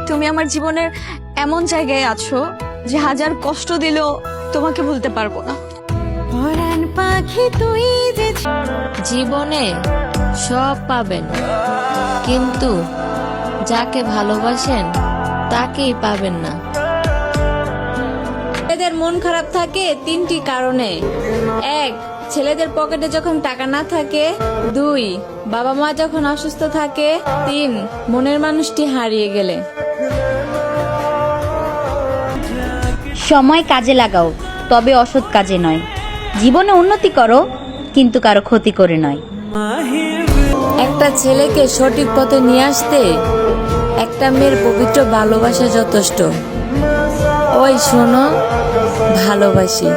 তুমি আমার জীবনের এমন জায়গায় আছো যে হাজার কষ্ট দিলেও তোমাকে ভুলতে পারবো না। পরাণ পাখি তুই যে জীবনে সব পাবেন, কিন্তু যাকে ভালোবাসেন তাকেই পাবেন না। ছেলেদের মন খারাপ থাকে তিনটি কারণে: এক, ছেলেদের পকেটে যখন টাকা না থাকে; দুই, বাবা মা যখন অসুস্থ থাকে; তিন, মনের মানুষটি হারিয়ে গেলে। সময় কাজে লাগাও, তবে অসৎ কাজে নয়। জীবনে উন্নতি করো, কিন্তু কারো ক্ষতি করে নয়। একটা ছেলেকে সঠিক পথে নিয়ে আসতে একটা মেয়ের পবিত্র ভালোবাসা যথেষ্ট। ওই শোনো, ভালোবাসি।